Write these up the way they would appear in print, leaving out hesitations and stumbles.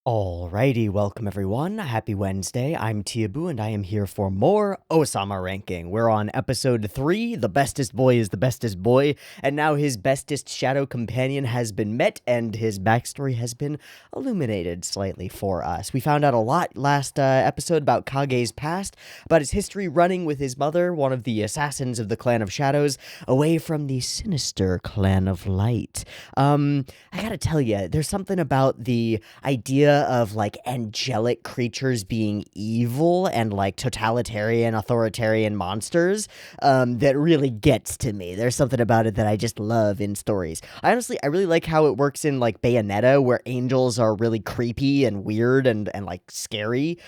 Alrighty, welcome everyone. Happy Wednesday. I'm Teeaboo and I am here for more Ousama ranking. We're on episode 3, The Bestest Boy is the Bestest Boy, and now his bestest shadow companion has been met and his backstory has been illuminated slightly for us. We found out a lot last episode about Kage's past, about his history running with his mother, one of the assassins of the Clan of Shadows, away from the sinister Clan of Light. I gotta tell you, there's something about the idea of like angelic creatures being evil and like totalitarian authoritarian monsters that really gets to me. There's something about it that I just love in stories. I really like how it works in like Bayonetta, where angels are really creepy and weird and like scary.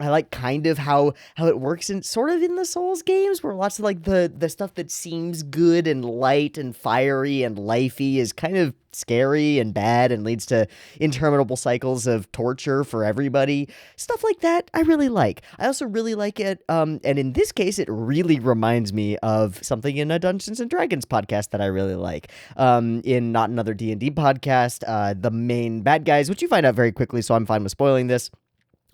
I like kind of how it works in sort of in the Souls games, where lots of like the stuff that seems good and light and fiery and lifey is kind of scary and bad and leads to interminable cycles of torture for everybody. Stuff like that I really like. I also really like it, and in this case it really reminds me of something in a Dungeons and Dragons podcast that I really like. In Not Another D&D podcast, the main bad guys, which you find out very quickly, so I'm fine with spoiling this,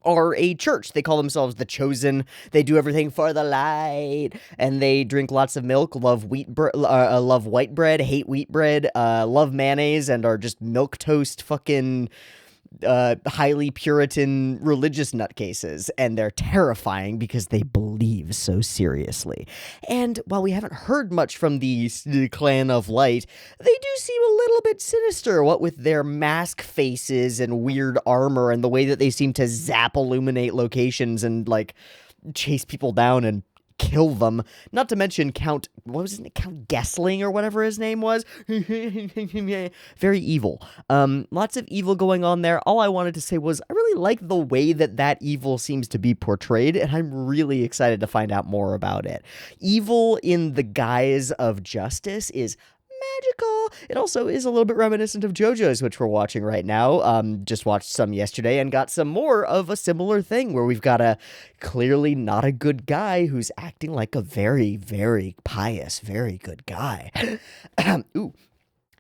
are a church. They call themselves the Chosen. They do everything for the light, and they drink lots of milk, love love white bread, hate wheat bread, love mayonnaise, and are just milk toast fucking highly Puritan religious nutcases, and they're terrifying because they believe so seriously. And while we haven't heard much from the Clan of Light, they do seem a little bit sinister, what with their mask faces and weird armor and the way that they seem to zap illuminate locations and like chase people down and kill them. Not to mention Count Gessling or whatever his name was. Very evil. Lots of evil going on there. All I wanted to say was I really like the way that evil seems to be portrayed, and I'm really excited to find out more about it. Evil in the guise of justice is magical. It also is a little bit reminiscent of JoJo's, which we're watching right now. Just watched some yesterday and got some more of a similar thing where we've got a clearly not a good guy who's acting like a very, very pious, very good guy. Ooh.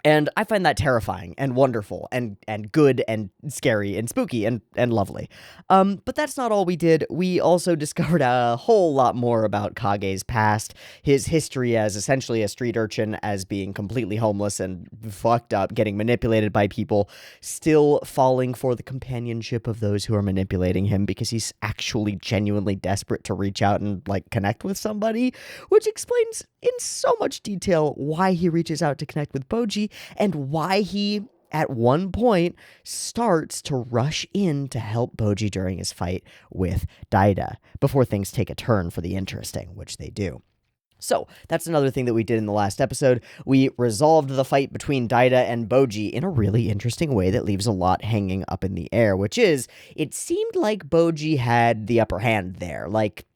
And I find that terrifying and wonderful and good and scary and spooky and lovely. But that's not all we did. We also discovered a whole lot more about Kage's past, his history as essentially a street urchin, as being completely homeless and fucked up, getting manipulated by people, still falling for the companionship of those who are manipulating him because he's actually genuinely desperate to reach out and like connect with somebody, which explains in so much detail why he reaches out to connect with Boji and why he, at one point, starts to rush in to help Boji during his fight with Daida, before things take a turn for the interesting, which they do. So, that's another thing that we did in the last episode. We resolved the fight between Daida and Boji in a really interesting way that leaves a lot hanging up in the air, which is, it seemed like Boji had the upper hand there. Like,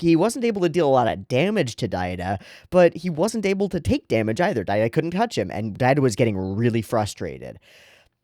he wasn't able to deal a lot of damage to Daida, but he wasn't able to take damage either. Daida couldn't touch him, and Daida was getting really frustrated.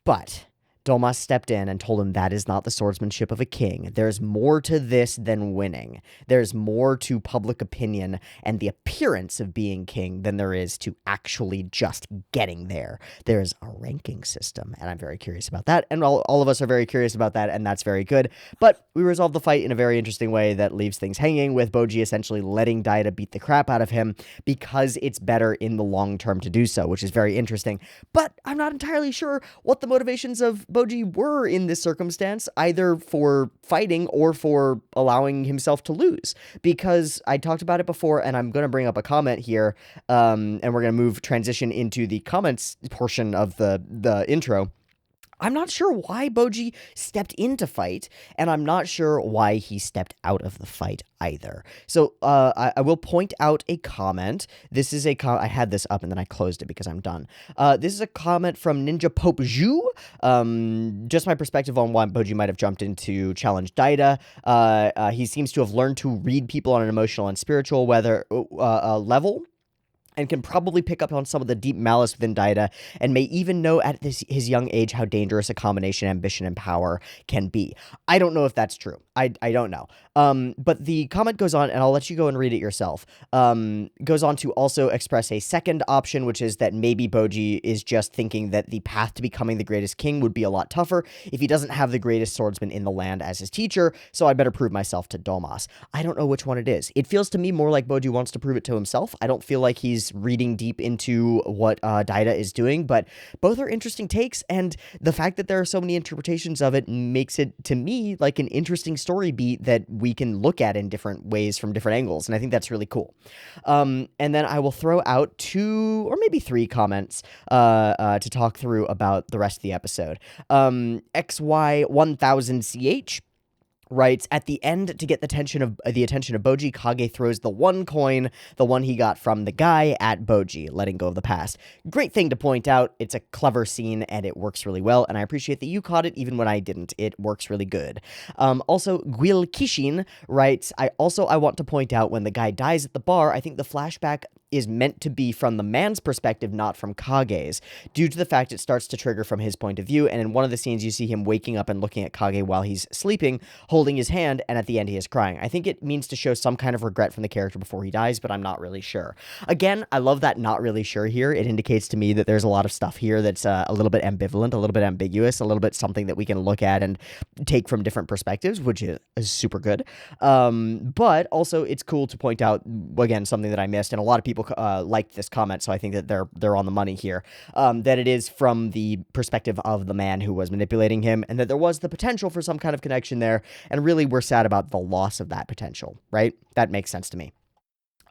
But Domas stepped in and told him that is not the swordsmanship of a king. There's more to this than winning. There's more to public opinion and the appearance of being king than there is to actually just getting there. There's a ranking system, and I'm very curious about that, and all of us are very curious about that, and that's very good. But we resolved the fight in a very interesting way that leaves things hanging, with Boji essentially letting Daida beat the crap out of him because it's better in the long term to do so, which is very interesting. But I'm not entirely sure what the motivations of Boji were in this circumstance, either for fighting or for allowing himself to lose, because I talked about it before, and I'm going to bring up a comment here, and we're going to transition into the comments portion of the intro. I'm not sure why Boji stepped in to fight, and I'm not sure why he stepped out of the fight either. So I will point out a comment. This is I had this up and then I closed it because I'm done. This is a comment from Ninja Pope Zhu. Just my perspective on why Boji might have jumped in to challenge Daida. He seems to have learned to read people on an emotional and spiritual level. and can probably pick up on some of the deep malice within Daida, and may even know at his young age how dangerous a combination ambition and power can be. I don't know if that's true. I don't know. But the comment goes on, and I'll let you go and read it yourself. Goes on to also express a second option, which is that maybe Boji is just thinking that the path to becoming the greatest king would be a lot tougher if he doesn't have the greatest swordsman in the land as his teacher, so I better prove myself to Domas. I don't know which one it is. It feels to me more like Boji wants to prove it to himself. I don't feel like he's reading deep into what Daida is doing, but both are interesting takes, and the fact that there are so many interpretations of it makes it, to me, like an interesting story beat that we can look at in different ways from different angles, and I think that's really cool. And then I will throw out 2 or maybe 3 comments to talk through about the rest of the episode. XY1000CH writes, at the end, to get the attention of Boji, Kage throws the one coin, the one he got from the guy, at Boji, letting go of the past. Great thing to point out. It's a clever scene, and it works really well, and I appreciate that you caught it even when I didn't. It works really good. Also, Gwil Kishin writes, I want to point out when the guy dies at the bar, I think the flashback is meant to be from the man's perspective, not from Kage's, due to the fact it starts to trigger from his point of view, and in one of the scenes you see him waking up and looking at Kage while he's sleeping, holding his hand, and at the end he is crying. I think it means to show some kind of regret from the character before he dies, but I'm not really sure. Again, I love that not really sure here. It indicates to me that there's a lot of stuff here that's a little bit ambivalent, a little bit ambiguous, a little bit something that we can look at and take from different perspectives, which is super good. But also it's cool to point out, again, something that I missed, and a lot of people liked this comment, so I think that they're on the money here, that it is from the perspective of the man who was manipulating him, and that there was the potential for some kind of connection there, and really we're sad about the loss of that potential, right? That makes sense to me.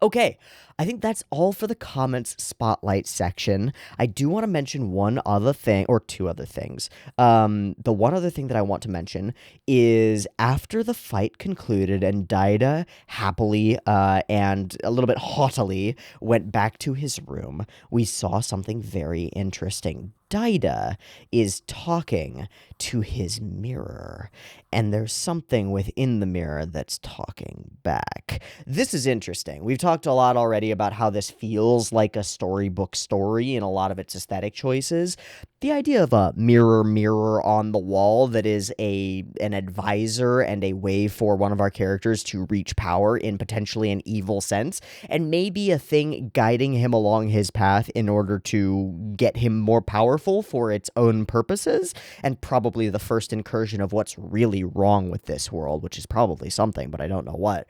Okay, I think that's all for the comments spotlight section. I do want to mention one other thing, or 2 other things. The one other thing that I want to mention is after the fight concluded and Daida happily and a little bit haughtily went back to his room, we saw something very interesting. Daida is talking to his mirror, and there's something within the mirror that's talking back. This is interesting. We've talked a lot already about how this feels like a storybook story in a lot of its aesthetic choices. The idea of a mirror on the wall that is an advisor and a way for one of our characters to reach power in potentially an evil sense, and maybe a thing guiding him along his path in order to get him more powerful for its own purposes, and probably the first incursion of what's really wrong with this world, which is probably something, but I don't know what.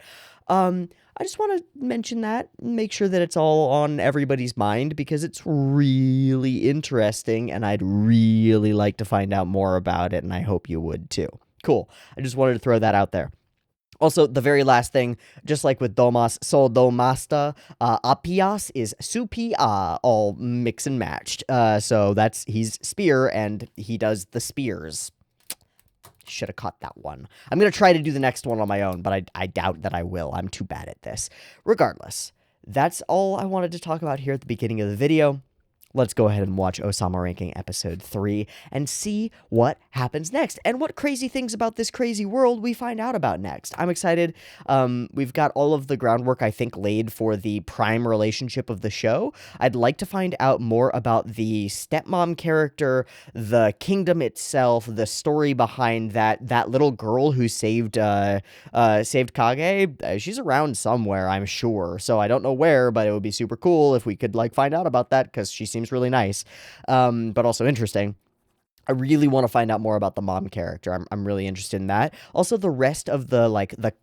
I just want to mention that, make sure that it's all on everybody's mind, because it's really interesting, and I'd really like to find out more about it, and I hope you would too. Cool. I just wanted to throw that out there. Also, the very last thing, just like with Domas, so Domasta, Apias is Supia, all mix and matched. So he's spear, and he does the spears. Should have caught that one. I'm going to try to do the next one on my own, but I doubt that I will. I'm too bad at this. Regardless, that's all I wanted to talk about here at the beginning of the video. Let's go ahead and watch Ousama Ranking Episode 3 and see what happens next and what crazy things about this crazy world we find out about next. I'm excited. We've got all of the groundwork, I think, laid for the prime relationship of the show. I'd like to find out more about the stepmom character, the kingdom itself, the story behind that little girl who saved Kage. She's around somewhere, I'm sure. So I don't know where, but it would be super cool if we could find out about that, because she seems really nice, but also interesting. I really want to find out more about the mom character. I'm really interested in that. Also, the rest of the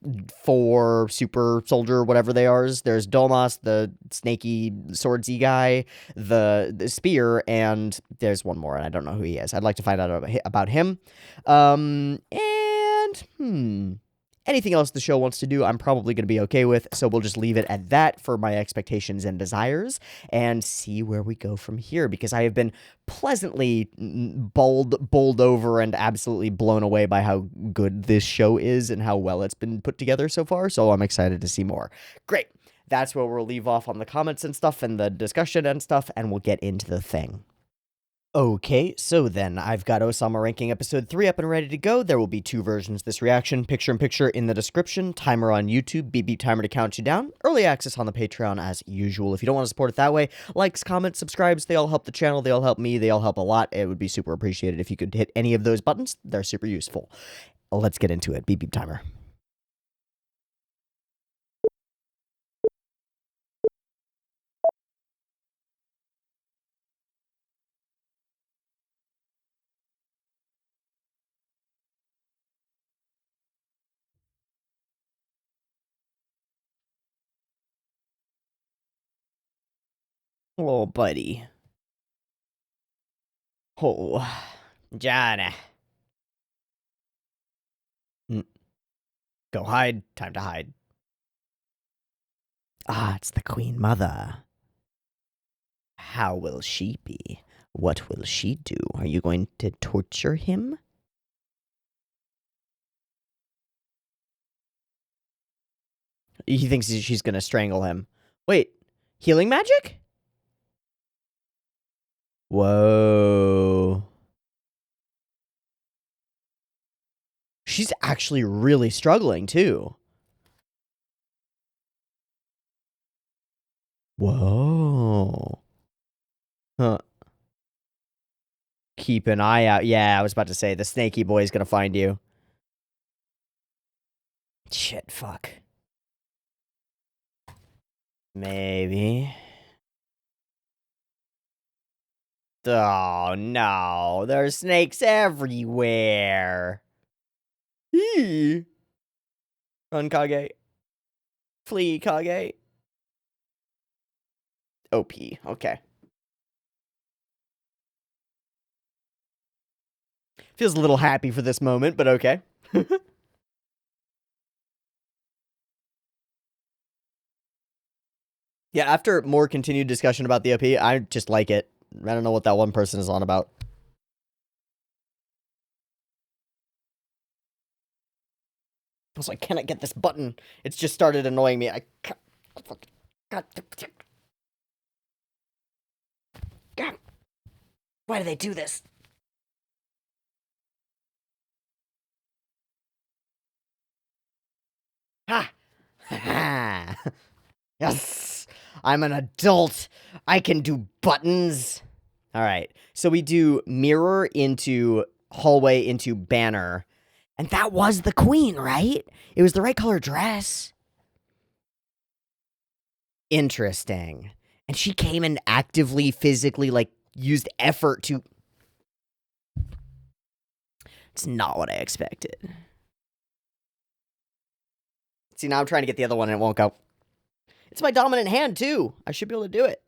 4 super soldier, whatever they are. There's Domas, the snaky swordsy guy, the spear, and there's one more, and I don't know who he is. I'd like to find out about him. Anything else the show wants to do, I'm probably going to be okay with, so we'll just leave it at that for my expectations and desires, and see where we go from here, because I have been pleasantly bowled over and absolutely blown away by how good this show is and how well it's been put together so far, so I'm excited to see more. Great. That's where we'll leave off on the comments and stuff and the discussion and stuff, and we'll get into the thing. Okay, so then I've got Ousama ranking episode 3 up and ready to go. There will be 2 versions of this reaction, picture-in-picture in the description, timer on YouTube, beep beep timer to count you down, early access on the Patreon as usual. If you don't want to support it that way, likes, comments, subscribes, they all help the channel, they all help me, they all help a lot. It would be super appreciated if you could hit any of those buttons. They're super useful. Let's get into it. Beep beep timer. Oh, buddy. Oh, John. Go hide. Time to hide. Ah, it's the Queen Mother. How will she be? What will she do? Are you going to torture him? He thinks she's going to strangle him. Wait, healing magic? Whoa. She's actually really struggling, too. Whoa. Huh. Keep an eye out. Yeah, I was about to say, the snaky boy is going to find you. Shit, fuck. Maybe. Oh, no. There's snakes everywhere. Eee. Run, Kage. Flee, Kage. OP. Okay. Feels a little happy for this moment, but okay. Yeah, after more continued discussion about the OP, I just like it. I don't know what that one person is on about. Also, I cannot get this button. It's just started annoying me. I can't. God. God. Why do they do this? Ha! Ha! Yes! I'm an adult. I can do buttons. All right. So we do mirror into hallway into banner. And that was the queen, right? It was the right color dress. Interesting. And she came and actively, physically, like, used effort to... It's not what I expected. See, now I'm trying to get the other one and it won't go. It's my dominant hand, too. I should be able to do it.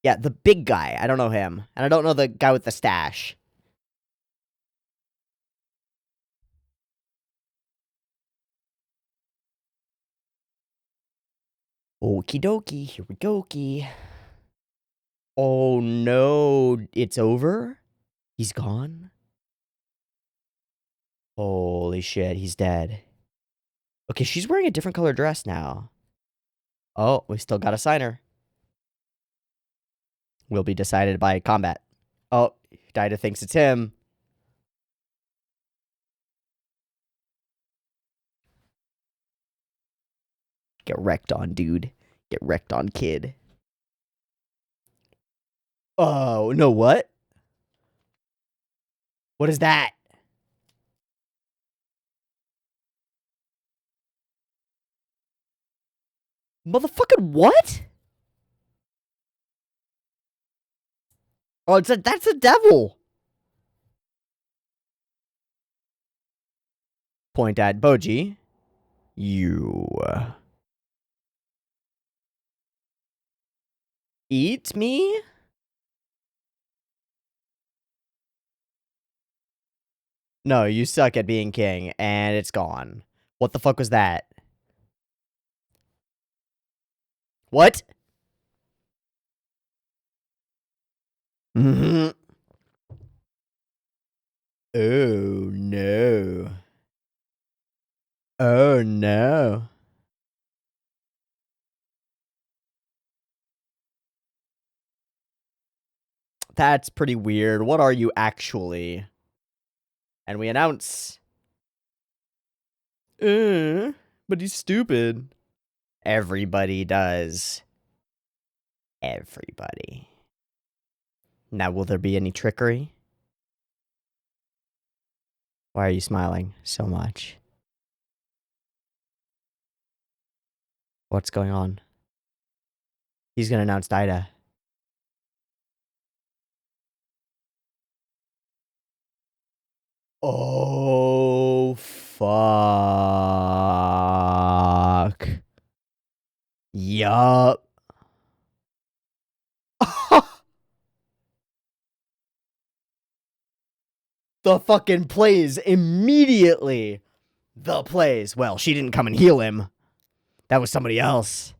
Yeah, the big guy. I don't know him. And I don't know the guy with the stash. Okie dokie. Here we go. Oh, no. It's over? He's gone? Holy shit, he's dead. Okay, she's wearing a different color dress now. Oh, we still got a signer. Will be decided by combat. Oh, Dida thinks it's him. Get wrecked on, dude. Get wrecked on, kid. Oh, no, what? What is that? Motherfucking what? Oh, that's a devil. Point at Boji. You eat me? No, you suck at being king, and it's gone. What the fuck was that? What? Mm-hmm. Oh, no. Oh, no. That's pretty weird. What are you actually? And we announce... but he's stupid. Everybody does. Everybody. Now, will there be any trickery? Why are you smiling so much? What's going on? He's gonna announce Ida. Oh, fuck. Yup. The fucking plays immediately. The plays. Well, she didn't come and heal him. That was somebody else.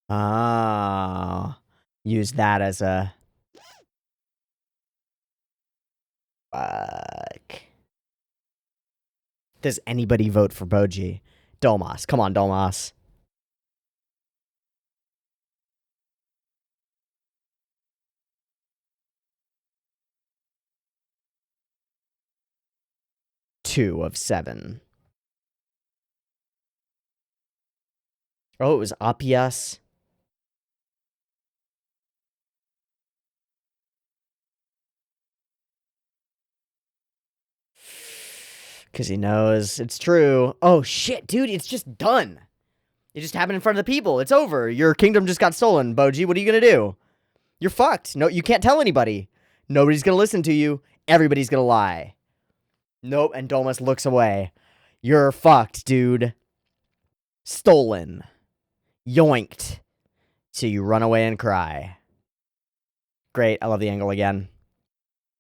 Ah. Use that as a... Fuck. Does anybody vote for Boji? Domas. Come on, Domas. Two of 7. Oh, it was Apias. Because he knows it's true. Oh, shit, dude, it's just done. It just happened in front of the people. It's over. Your kingdom just got stolen, Boji. What are you going to do? You're fucked. No, you can't tell anybody. Nobody's going to listen to you. Everybody's going to lie. Nope, and Domas looks away. You're fucked, dude. Stolen. Yoinked. So you run away and cry. Great, I love the angle again.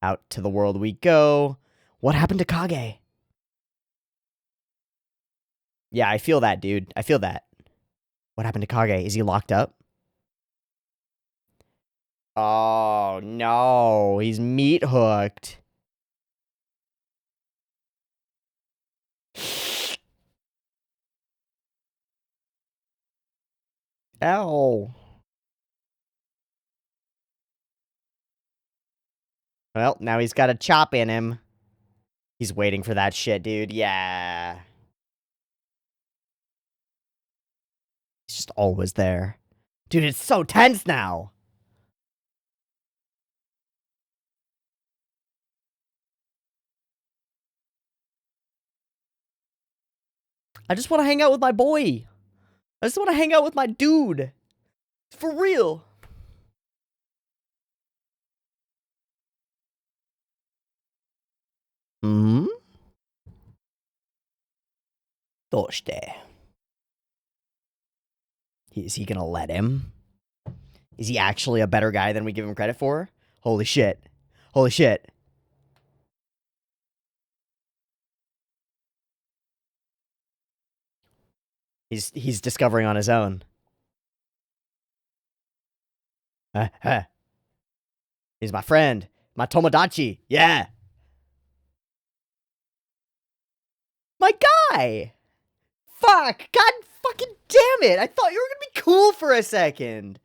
Out to the world we go. What happened to Kage? Yeah, I feel that, dude. I feel that. What happened to Kage? Is he locked up? Oh, no. He's meat hooked. Ow. Well, now he's got a chop in him. He's waiting for that shit, dude. Yeah. He's just always there. Dude, it's so tense now. I just want to hang out with my boy. I just want to hang out with my dude. For real. Hmm? Doshte. Is he gonna let him? Is he actually a better guy than we give him credit for? Holy shit. Holy shit. He's discovering on his own. He's my friend. My Tomodachi. Yeah. My guy. Fuck. God fucking damn it. I thought you were gonna be cool for a second.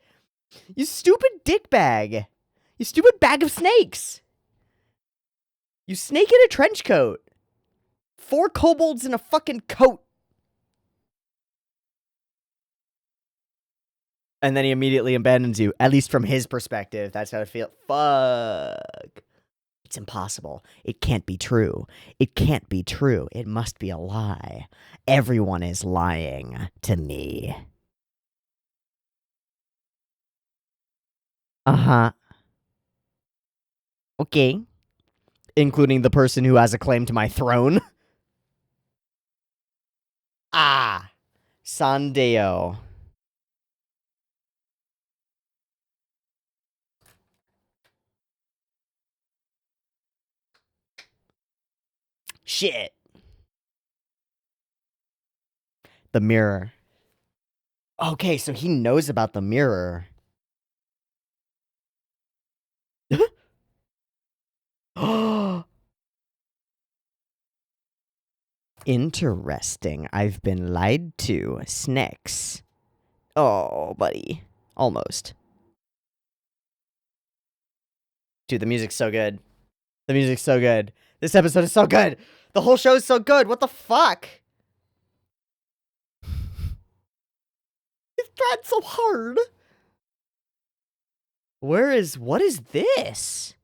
You stupid dickbag. You stupid bag of snakes. You snake in a trench coat. 4 kobolds in a fucking coat. And then he immediately abandons you. At least from his perspective. That's how I feel. Fuck. It's impossible. It can't be true. It can't be true. It must be a lie. Everyone is lying to me. Uh-huh. Okay. Including the person who has a claim to my throne. Ah. Sandeo. Shit. The mirror. Okay, so he knows about the mirror. Interesting. I've been lied to. Snacks. Oh, buddy. Almost. Dude, the music's so good. The music's so good. This episode is so good. The whole show is so good. What the fuck? He's tried so hard. What is this?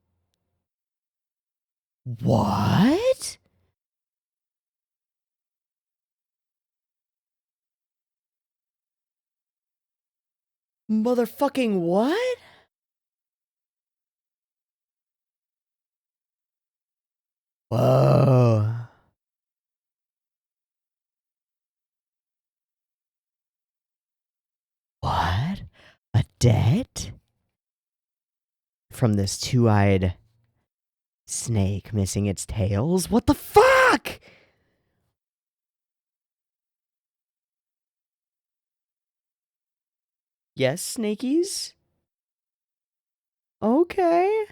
What? Motherfucking what? Whoa. What? A debt? From this two-eyed snake missing its tails? What the fuck? Yes, snakies? Okay.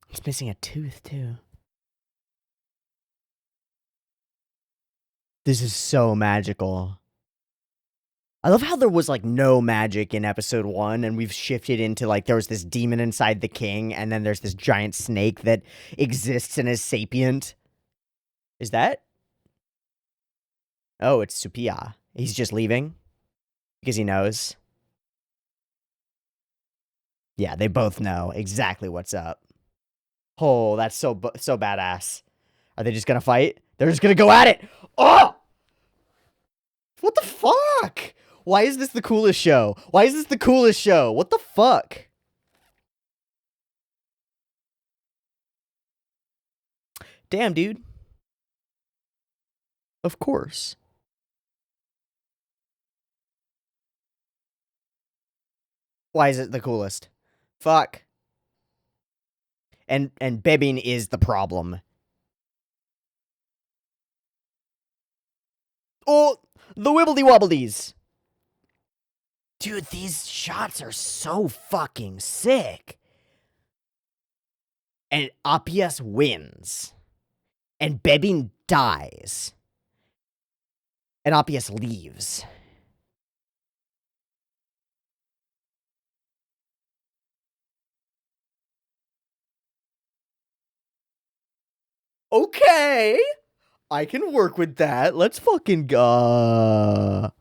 He's missing a tooth, too. This is so magical. I love how there was, like, no magic in episode 1, and we've shifted into, like, there was this demon inside the king, and then there's this giant snake that exists and is sapient. Is that? Oh, it's Supia. He's just leaving? Because he knows? Yeah, they both know exactly what's up. Oh, that's so badass. Are they just gonna fight? They're just gonna go at it! Oh! What the fuck? Why is this the coolest show? Why is this the coolest show? What the fuck? Damn, dude. Of course. Why is it the coolest? Fuck. And Bebin is the problem. Oh, the wibbledy wobbledies. Dude, these shots are so fucking sick. And Appius wins. And Bebin dies. And Appius leaves. Okay. I can work with that. Let's fucking go.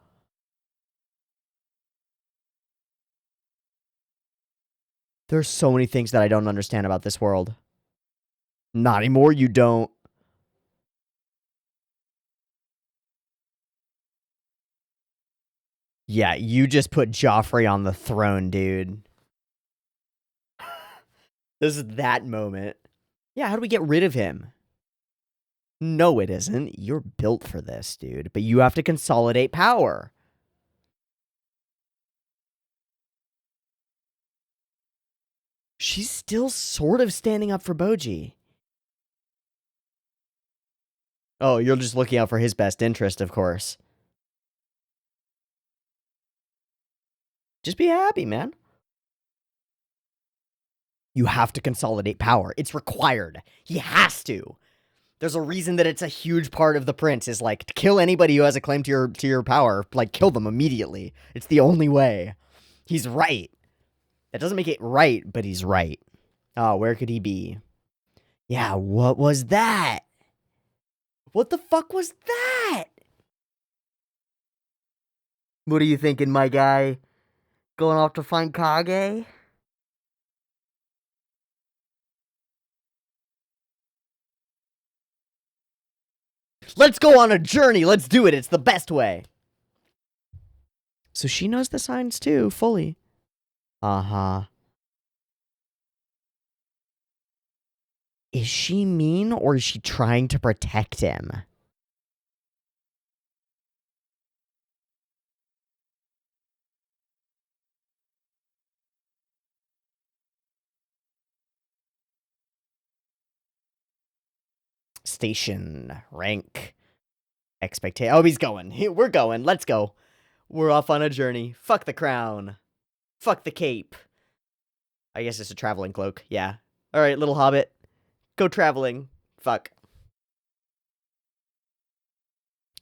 There's so many things that I don't understand about this world. Not anymore, you don't. Yeah, you just put Joffrey on the throne, dude. This is that moment. Yeah, how do we get rid of him? No, it isn't. You're built for this, dude. But you have to consolidate power. She's still sort of standing up for Boji. Oh, you're just looking out for his best interest, of course. Just be happy, man. You have to consolidate power. It's required. He has to. There's a reason that it's a huge part of the prince is like to kill anybody who has a claim to your power. Like kill them immediately. It's the only way. He's right. That doesn't make it right, but he's right. Oh, where could he be? Yeah, what was that? What the fuck was that? What are you thinking, my guy? Going off to find Kage? Let's go on a journey. Let's do it. It's the best way. So she knows the signs too, fully. Uh-huh. Is she mean or is she trying to protect him? Station, rank, expectation. Oh, he's going. We're going. Let's go. We're off on a journey. Fuck the crown. Fuck the cape. I guess it's a traveling cloak. Yeah. All right, little hobbit. Go traveling. Fuck.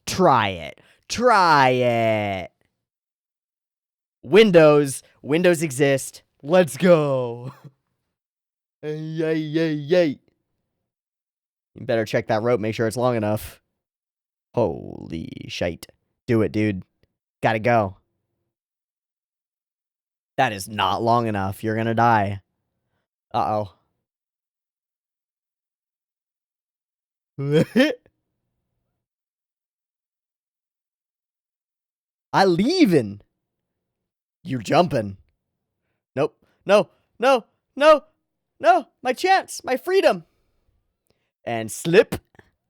Try it. Try it. Windows. Windows exist. Let's go. Yay, yay, yay. You better check that rope, make sure it's long enough. Holy shite. Do it, dude. Gotta go. That is not long enough. You're gonna die. Uh-oh. I leaving. You're jumping. Nope. No. No. No. No. My chance. My freedom. And slip,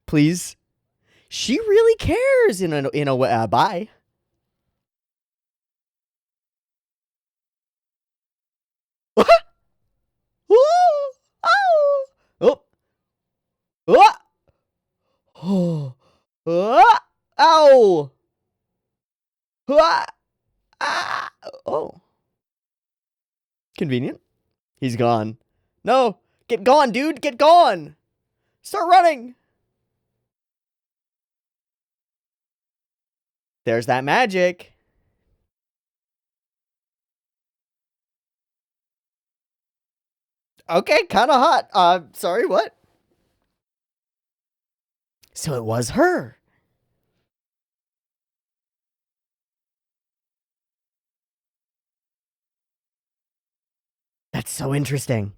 please. She really cares in a way. Bye. Oh. Oh. Ow. Oh. Convenient. He's gone. No. Get gone, dude. Get gone. Start running. There's that magic. Okay, kind of hot. Sorry, what? So it was her. That's so interesting.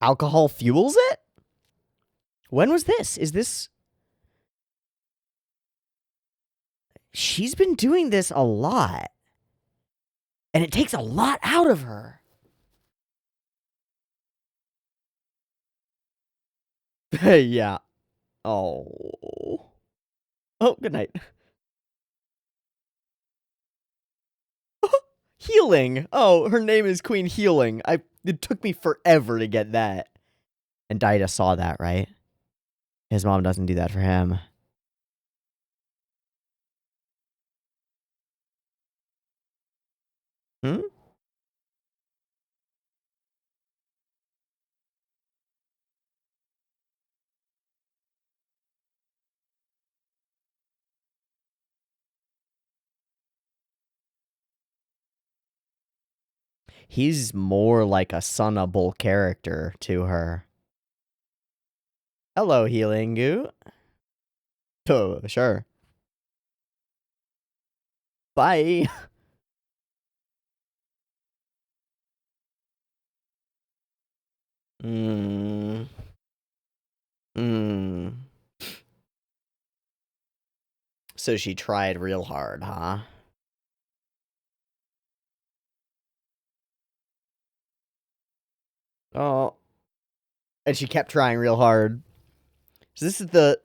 Alcohol fuels it? When was this? Is this... She's been doing this a lot. And it takes a lot out of her. Yeah. Oh. Oh, good night. Healing. Oh, her name is Queen Healing. It took me forever to get that. And Daida saw that, right? His mom doesn't do that for him. Hmm? He's more like a sonable character to her. Hello, Healing Goo. Oh, sure. Bye. Hmm. Hmm. So she tried real hard, huh? Oh. And she kept trying real hard. So this is the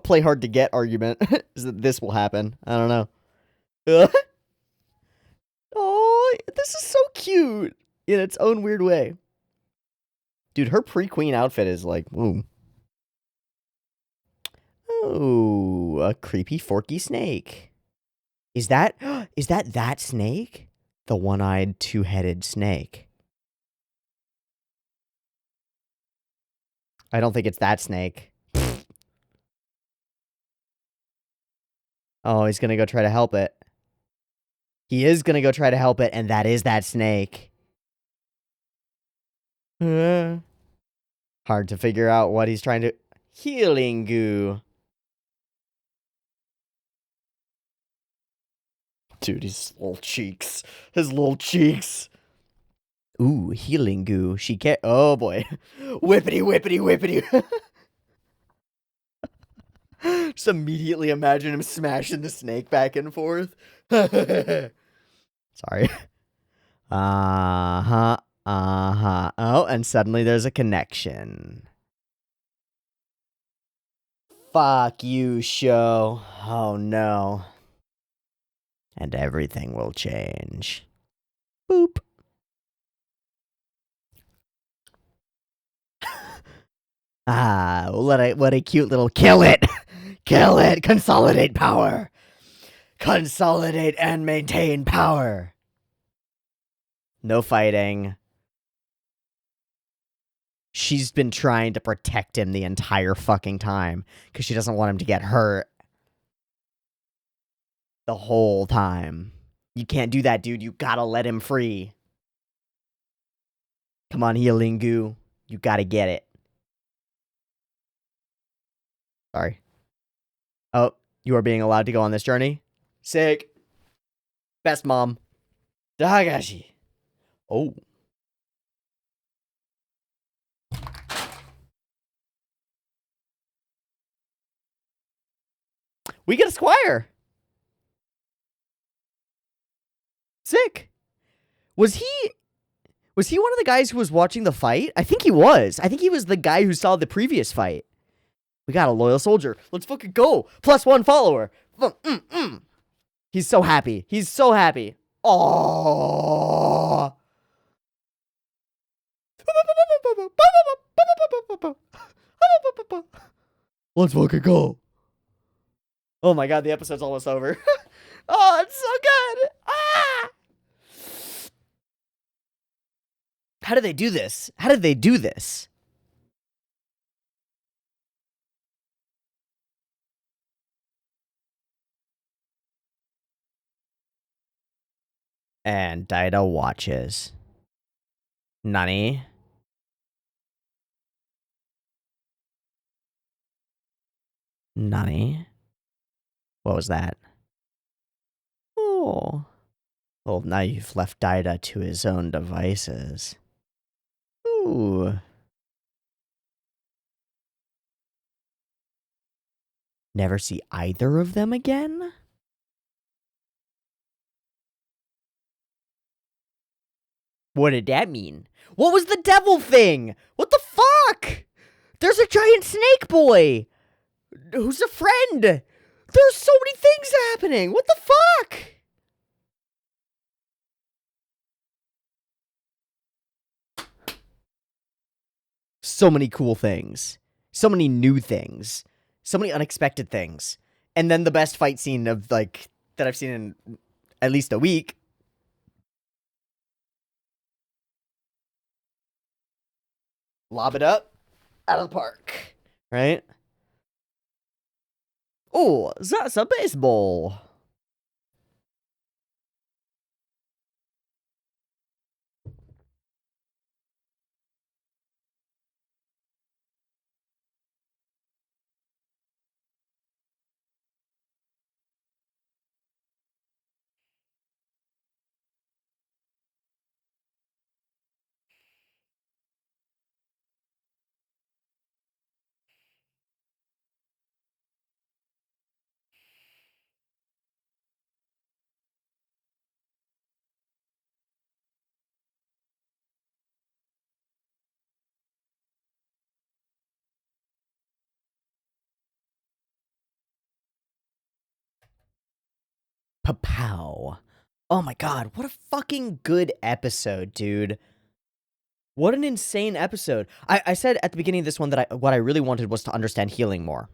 play hard to get argument. Is that this will happen. I don't know. Oh, this is so cute in its own weird way. Dude, her pre-queen outfit is like, ooh. Oh, a creepy forky snake. Is that that snake? The one-eyed, two-headed snake. I don't think it's that snake. Oh, he's gonna go try to help it. He is gonna go try to help it, and that is that snake. Hard to figure out what he's trying to... Healing goo. Dude, his little cheeks. His little cheeks. Ooh, healing goo. She can't... Oh, boy. Whippity, whippity, whippity. Just immediately imagine him smashing the snake back and forth. Sorry. Uh-huh. Uh-huh. Oh, and suddenly there's a connection. Fuck you, show. Oh, no. And everything will change. Boop. Ah, what a cute little kill it. Kill it. Consolidate power. Consolidate and maintain power. No fighting. She's been trying to protect him the entire fucking time because she doesn't want him to get hurt the whole time. You can't do that, dude. You gotta let him free. Come on, healing goo. You gotta get it. Sorry. Oh, you are being allowed to go on this journey? Sick. Best mom. Dagashi. Oh. We get a squire. Sick. Was he one of the guys who was watching the fight? I think he was. I think he was the guy who saw the previous fight. We got a loyal soldier. Let's fucking go. +1 follower. He's so happy. He's so happy. Oh. Let's fucking go. Oh my god, the episode's almost over. Oh, it's so good. Ah! How did they do this? How did they do this? And Daida watches. Nani? Nani? What was that? Oh. Well, now you've left Daida to his own devices. Ooh. Never see either of them again? What did that mean? What was the devil thing? What the fuck? There's a giant snake boy who's a friend. There's so many things happening. What the fuck? So many cool things. So many new things. So many unexpected things. And then the best fight scene of, like, that I've seen in at least a week. Lob it up. Out of the park. Right? Oh, that's a baseball. Papow. Oh my god, what a fucking good episode, dude. What an insane episode. I said at the beginning of this one that what I really wanted was to understand healing more.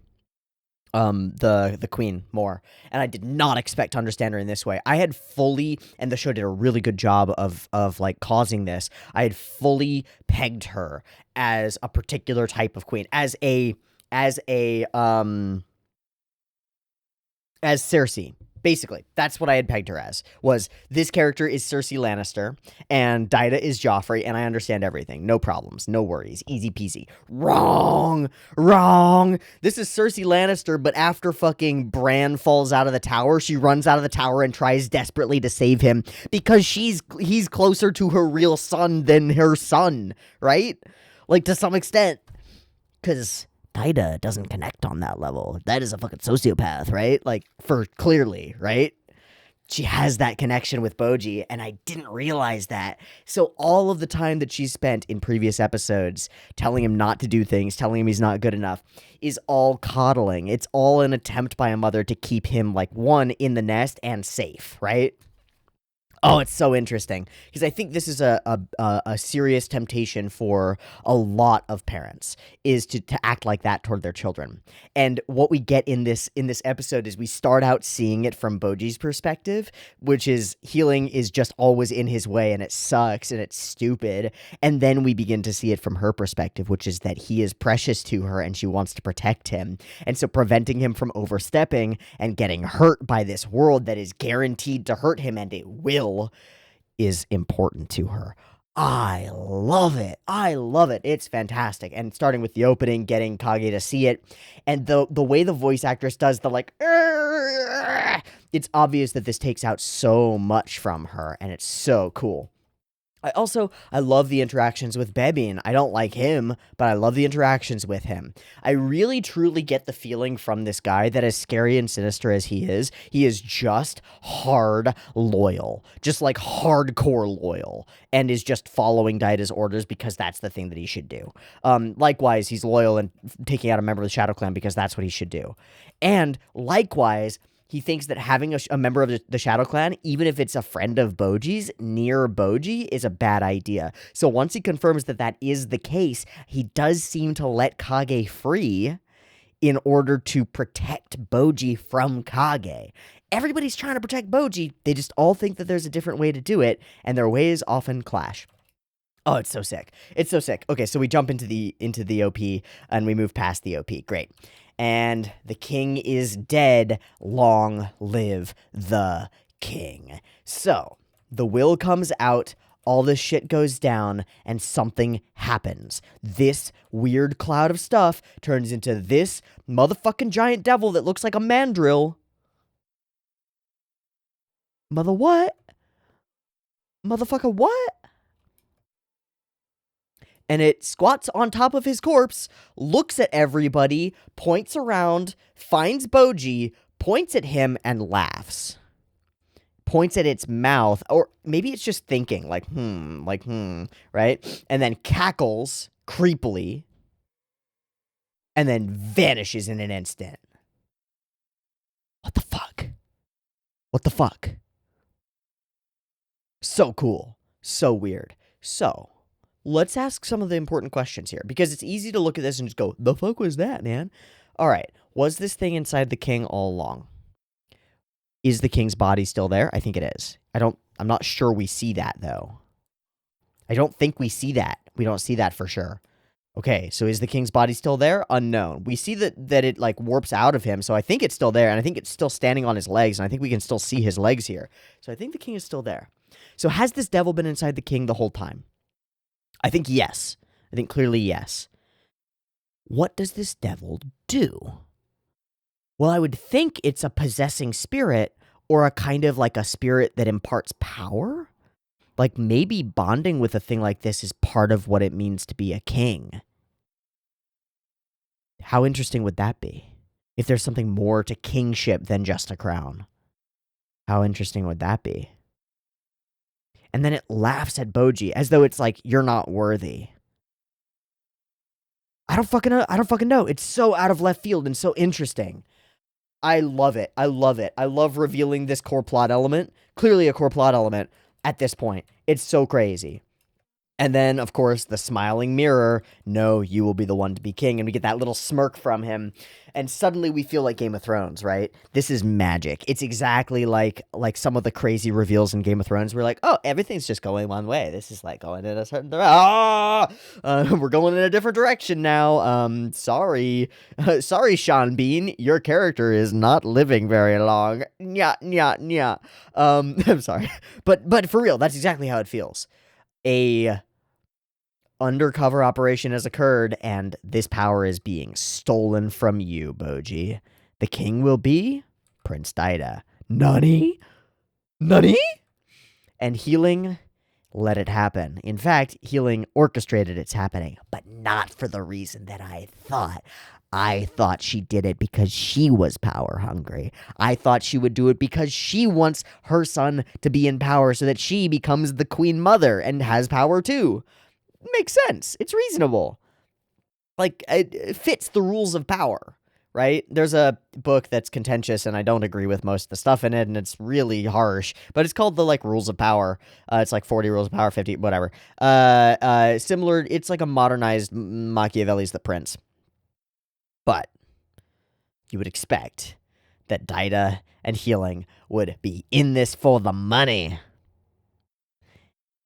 The queen more. And I did not expect to understand her in this way. I had fully, and the show did a really good job of like causing this. I had fully pegged her as a particular type of queen, as Cersei. Basically, that's what I had pegged her as, was this character is Cersei Lannister, and Daida is Joffrey, and I understand everything. No problems, no worries, easy peasy. Wrong! Wrong! This is Cersei Lannister, but after fucking Bran falls out of the tower, she runs out of the tower and tries desperately to save him, because he's closer to her real son than her son, right? Like, to some extent. Because Daida doesn't connect on that level. That is a fucking sociopath, right? Like, for clearly, right? She has that connection with Boji, and I didn't realize that. So all of the time that she spent in previous episodes telling him not to do things, telling him he's not good enough, is all coddling. It's all an attempt by a mother to keep him, like, one, in the nest and safe, right? Oh, it's so interesting because I think this is a serious temptation for a lot of parents is to act like that toward their children. And what we get in this episode is we start out seeing it from Boji's perspective, which is healing is just always in his way and it sucks and it's stupid. And then we begin to see it from her perspective, which is that he is precious to her and she wants to protect him. And so preventing him from overstepping and getting hurt by this world that is guaranteed to hurt him, and it will, is important to her. I love it. I love it. It's fantastic. And starting with the opening, getting Kage to see it, and the way the voice actress does the like, it's obvious that this takes out so much from her, and it's so cool. I love the interactions with Bebin. I don't like him, but I love the interactions with him. I really truly get the feeling from this guy that as scary and sinister as he is just hard loyal. Just like hardcore loyal. And is just following Daida's orders because that's the thing that he should do. Likewise, he's loyal and taking out a member of the Shadow Clan because that's what he should do. And likewise, he thinks that having a member of the Shadow Clan, even if it's a friend of Boji's, near Boji, is a bad idea. So once he confirms that that is the case, he does seem to let Kage free in order to protect Boji from Kage. Everybody's trying to protect Boji. They just all think that there's a different way to do it, and their ways often clash. Oh, it's so sick. It's so sick. Okay, so we jump into the OP, and we move past the OP. Great. And the king is dead. Long live the king. So, the will comes out, all this shit goes down, and something happens. This weird cloud of stuff turns into this motherfucking giant devil that looks like a mandrill. Mother what? Motherfucker what? And it squats on top of his corpse, looks at everybody, points around, finds Boji, points at him, and laughs. Points at its mouth, or maybe it's just thinking, like, right? And then cackles creepily, and then vanishes in an instant. What the fuck? What the fuck? So cool. So weird. So, let's ask some of the important questions here, because it's easy to look at this and just go, the fuck was that, man? All right, was this thing inside the king all along? Is the king's body still there? I think it is. I'm not sure we see that, though. I don't think we see that. We don't see that for sure. Okay, so is the king's body still there? Unknown. We see that it, like, warps out of him, so I think it's still there, and I think it's still standing on his legs, and I think we can still see his legs here. So I think the king is still there. So has this devil been inside the king the whole time? I think yes. I think clearly yes. What does this devil do? Well, I would think it's a possessing spirit, or a kind of like a spirit that imparts power. Like maybe bonding with a thing like this is part of what it means to be a king. How interesting would that be? If there's something more to kingship than just a crown. How interesting would that be? And then it laughs at Boji as though it's like, you're not worthy. I don't fucking know. It's so out of left field and so interesting. I love it. I love it. I love revealing this core plot element. Clearly a core plot element at this point. It's so crazy. And then, of course, the smiling mirror. No, you will be the one to be king. And we get that little smirk from him. And suddenly we feel like Game of Thrones, right? This is magic. It's exactly like some of the crazy reveals in Game of Thrones. We're like, oh, everything's just going one way. This is like going in a certain direction. We're going in a different direction now. Sorry. Sorry, Sean Bean. Your character is not living very long. Nya. I'm sorry. But for real, that's exactly how it feels. A undercover operation has occurred, and this power is being stolen from you, Boji. The king will be Prince Daida. Nani? And healing, let it happen. In fact, healing orchestrated its happening, but not for the reason that I thought. I thought she did it because she was power hungry. I thought she would do it because she wants her son to be in power so that she becomes the queen mother and has power too. Makes sense. It's reasonable. Like, it fits the rules of power, right? There's a book that's contentious, and I don't agree with most of the stuff in it, and it's really harsh. But it's called the like Rules of Power. It's like 40 Rules of Power, 50, whatever. Similar. It's like a modernized Machiavelli's The Prince. But you would expect that Daida and healing would be in this for the money.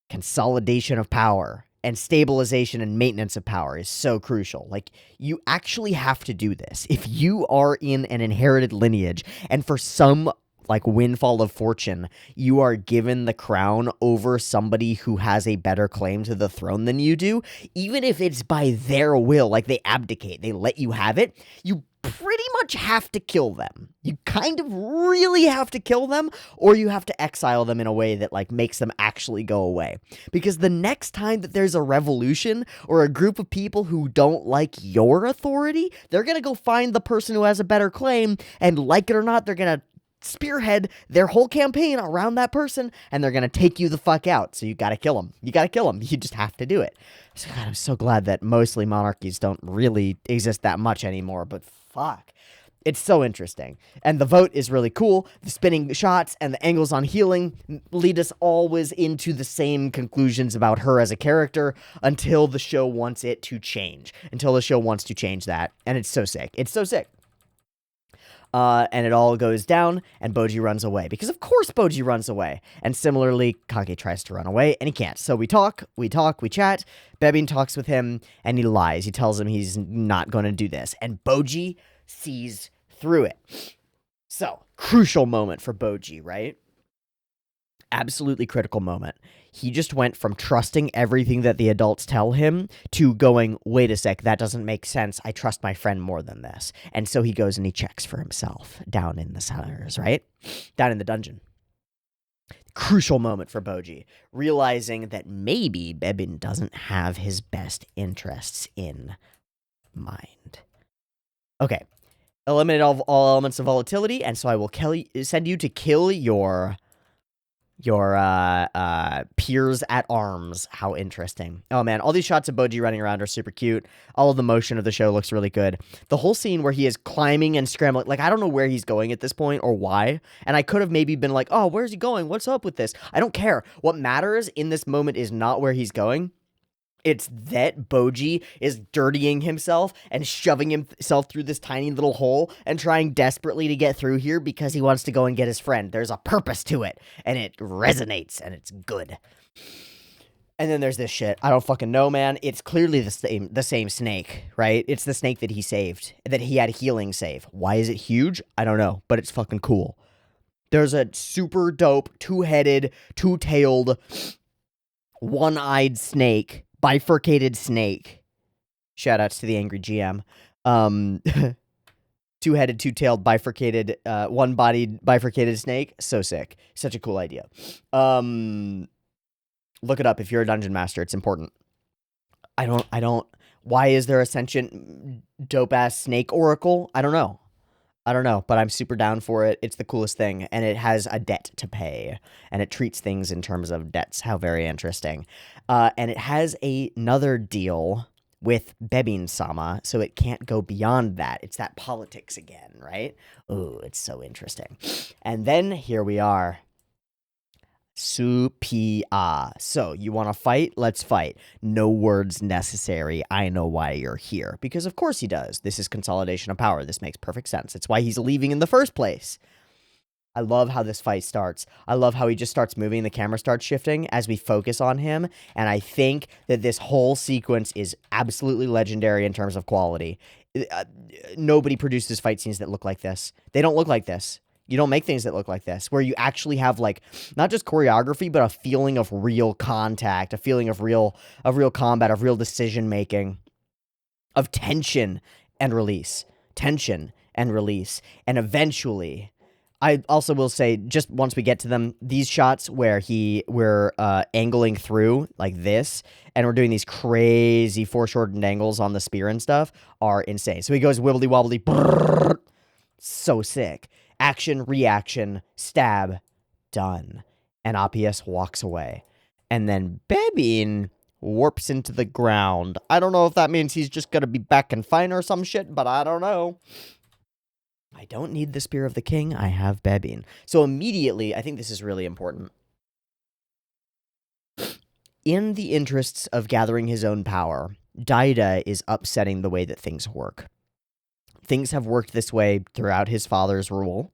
Consolidation of power and stabilization and maintenance of power is so crucial. Like, you actually have to do this. If you are in an inherited lineage and for some like windfall of fortune, you are given the crown over somebody who has a better claim to the throne than you do, even if it's by their will, like they abdicate, they let you have it, you pretty much have to kill them. You kind of really have to kill them, or you have to exile them in a way that like makes them actually go away. Because the next time that there's a revolution or a group of people who don't like your authority, they're gonna go find the person who has a better claim, and like it or not, they're gonna spearhead their whole campaign around that person, and they're gonna take you the fuck out. So you gotta kill them. You gotta kill them. You just have to do it. So God, I'm so glad that mostly monarchies don't really exist that much anymore, but fuck. It's so interesting. And the vote is really cool. The spinning shots and the angles on healing lead us always into the same conclusions about her as a character until the show wants it to change. Until the show wants to change that. And it's so sick. It's so sick. And it all goes down, and Boji runs away. Because of course Boji runs away. And similarly, Kage tries to run away, and he can't. So we chat. Bebin talks with him, and he lies. He tells him he's not going to do this. And Boji sees through it. So, crucial moment for Boji, right? Absolutely critical moment. He just went from trusting everything that the adults tell him to going, wait a sec, that doesn't make sense. I trust my friend more than this. And so he goes and he checks for himself down in the cellars, right? Down in the dungeon. Crucial moment for Boji, realizing that maybe Bebin doesn't have his best interests in mind. Okay. Eliminate all elements of volatility, and so I will send you to kill your peers at arms. How interesting. Oh man, all these shots of Boji running around are super cute. All of the motion of the show looks really good. The whole scene where he is climbing and scrambling, like I don't know where he's going at this point or why, and I could have maybe been like, oh, where's he going? What's up with this? I don't care. What matters in this moment is not where he's going. It's that Boji is dirtying himself and shoving himself through this tiny little hole and trying desperately to get through here because he wants to go and get his friend. There's a purpose to it, and it resonates, and it's good. And then there's this shit. I don't fucking know, man. It's clearly the same snake, right? It's the snake that he saved, that he had healing save. Why is it huge? I don't know, but it's fucking cool. There's a super dope, two-headed, two-tailed, one-eyed snake. Bifurcated snake. Shoutouts to the angry GM. Two-headed, two-tailed, bifurcated, one-bodied, bifurcated snake. So sick. Such a cool idea. Look it up if you're a dungeon master. It's important. I don't. Why is there a sentient dope-ass snake oracle? I don't know. But I'm super down for it. It's the coolest thing, and it has a debt to pay, and it treats things in terms of debts. How very interesting. And it has another deal with Bebin-sama, so it can't go beyond that. It's that politics again, right? Ooh, it's so interesting. And then here we are. Supia. So, you want to fight? Let's fight. No words necessary. I know why you're here. Because of course he does. This is consolidation of power. This makes perfect sense. It's why he's leaving in the first place. I love how this fight starts. I love how he just starts moving. The camera starts shifting as we focus on him. And I think that this whole sequence is absolutely legendary in terms of quality. Nobody produces fight scenes that look like this. They don't look like this. You don't make things that look like this, where you actually have like not just choreography, but a feeling of real contact, a feeling of real combat, of real decision making, of tension and release, and eventually, I also will say, just once we get to them, these shots where we're angling through like this, and we're doing these crazy foreshortened angles on the spear and stuff are insane. So he goes wibbly wobbly, brrr, so sick. Action, reaction, stab, done. And Appius walks away. And then Bebin warps into the ground. I don't know if that means he's just going to be back and fine or some shit, but I don't know. I don't need the Spear of the King, I have Bebin. So immediately, I think this is really important. In the interests of gathering his own power, Daida is upsetting the way that things work. Things have worked this way throughout his father's rule,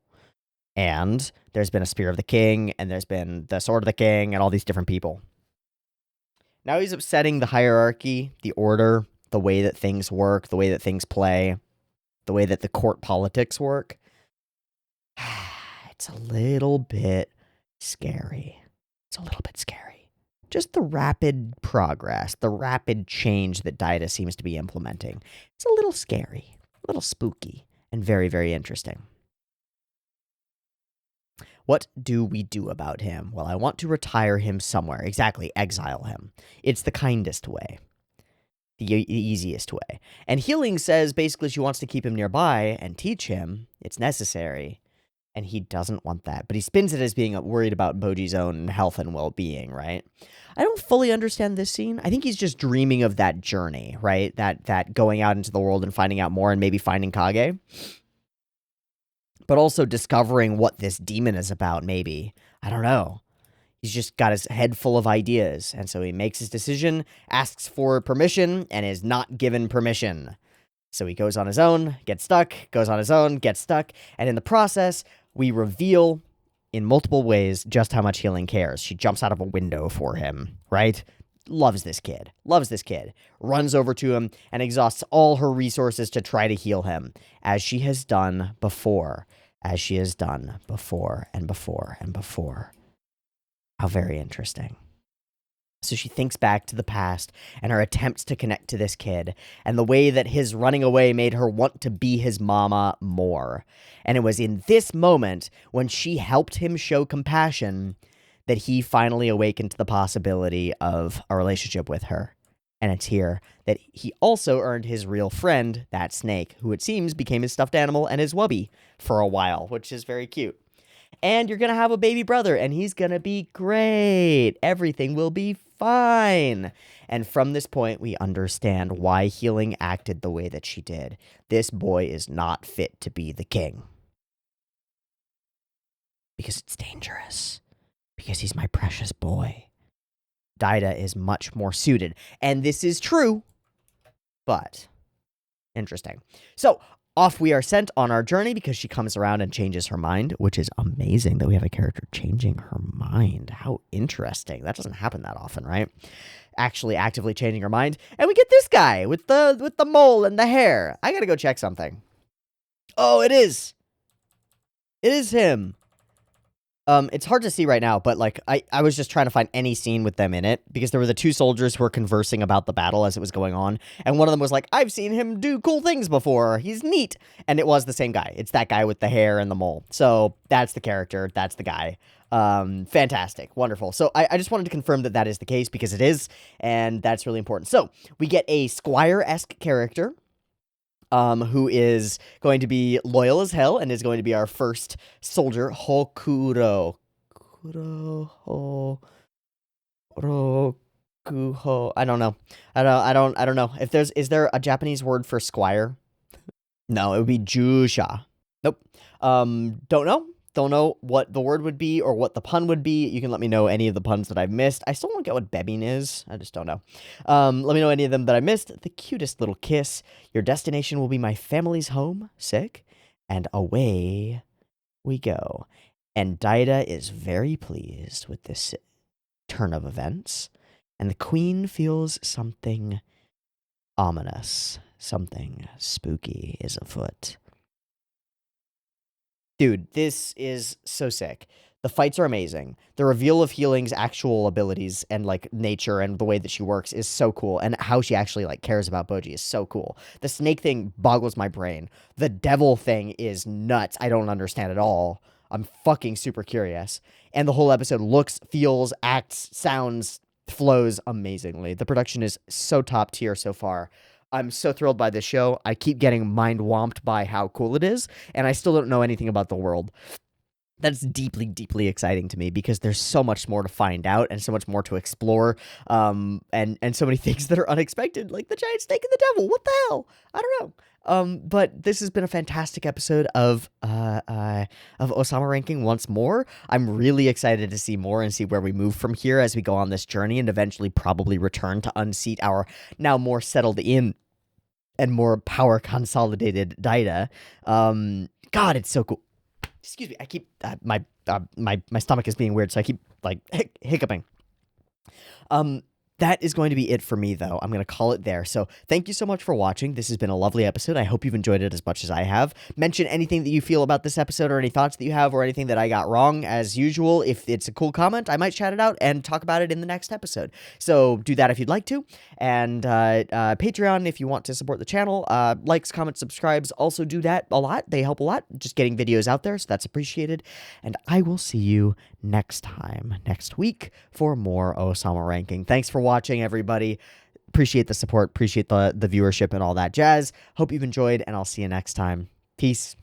and there's been a Spear of the King, and there's been the Sword of the King, and all these different people. Now he's upsetting the hierarchy, the order, the way that things work, the way that things play, the way that the court politics work. It's a little bit scary. It's a little bit scary. Just the rapid progress, the rapid change that Daida seems to be implementing. It's a little scary, a little spooky, and very, very interesting. What do we do about him? Well, I want to retire him somewhere. Exactly, exile him. It's the kindest way. The easiest way. And Healing says basically she wants to keep him nearby and teach him. It's necessary. And he doesn't want that. But he spins it as being worried about Boji's own health and well-being, right? I don't fully understand this scene. I think he's just dreaming of that journey, right? That going out into the world and finding out more and maybe finding Kage. But also discovering what this demon is about, maybe. I don't know. He's just got his head full of ideas. And so he makes his decision, asks for permission, and is not given permission. So he goes on his own, gets stuck, goes on his own, gets stuck. And in the process, we reveal in multiple ways just how much Healing cares. She jumps out of a window for him, right? Loves this kid. Runs over to him and exhausts all her resources to try to heal him, as she has done before. As she has done before and before and before. How very interesting. So she thinks back to the past and her attempts to connect to this kid and the way that his running away made her want to be his mama more. And it was in this moment when she helped him show compassion that he finally awakened to the possibility of a relationship with her. And it's here that he also earned his real friend, that snake, who it seems became his stuffed animal and his wubby for a while, which is very cute. And you're going to have a baby brother, and he's going to be great. Everything will be fine. And from this point, we understand why Healing acted the way that she did. This boy is not fit to be the king. Because it's dangerous. Because he's my precious boy. Daida is much more suited. And this is true, but interesting. So, off we are sent on our journey because she comes around and changes her mind, which is amazing that we have a character changing her mind. How interesting. That doesn't happen that often, right? Actually actively changing her mind. And we get this guy with the mole and the hair. I gotta go check something. Oh, it is. It is him. It's hard to see right now, but like I was just trying to find any scene with them in it because there were the two soldiers who were conversing about the battle as it was going on, and one of them was like, "I've seen him do cool things before. He's neat," and it was the same guy. It's that guy with the hair and the mole. So that's the character. That's the guy. Fantastic, wonderful. So I just wanted to confirm that that is the case because it is, and that's really important. So we get a Squire-esque character. Who is going to be loyal as hell and is going to be our first soldier, Hokuro. Kuho. I don't know. I don't know. Is there a Japanese word for squire? No, it would be Jusha. Nope. Don't know what the word would be or what the pun would be. You can let me know any of the puns that I've missed. I still don't get what bebbing is. I just don't know. Let me know any of them that I missed. The cutest little kiss. Your destination will be my family's home. Sick. And away we go. And Daida is very pleased with this turn of events. And the queen feels something ominous. Something spooky is afoot. Dude, this is so sick. The fights are amazing. The reveal of Healing's actual abilities and, like, nature and the way that she works is so cool. And how she actually, like, cares about Boji is so cool. The snake thing boggles my brain. The devil thing is nuts. I don't understand at all. I'm fucking super curious. And the whole episode looks, feels, acts, sounds, flows amazingly. The production is so top tier so far. I'm so thrilled by this show. I keep getting mind-whomped by how cool it is, and I still don't know anything about the world. That's deeply, deeply exciting to me because there's so much more to find out and so much more to explore, and so many things that are unexpected, like the giant snake and the devil. What the hell? I don't know. But this has been a fantastic episode of Ousama ranking once more. I'm really excited to see more and see where we move from here as we go on this journey and eventually probably return to unseat our now more settled in and more power consolidated Daida. God, it's so cool. Excuse me, I keep my stomach is being weird, so I keep like hiccuping. That is going to be it for me, though. I'm going to call it there. So thank you so much for watching. This has been a lovely episode. I hope you've enjoyed it as much as I have. Mention anything that you feel about this episode or any thoughts that you have or anything that I got wrong. As usual, if it's a cool comment, I might shout it out and talk about it in the next episode. So do that if you'd like to. And Patreon, if you want to support the channel. Likes, comments, subscribes, also do that a lot. They help a lot. Just getting videos out there, so that's appreciated. And I will see you next week, for more Ousama ranking. Thanks for watching, everybody. Appreciate the support, appreciate the viewership and all that jazz. Hope you've enjoyed, and I'll see you next time. Peace.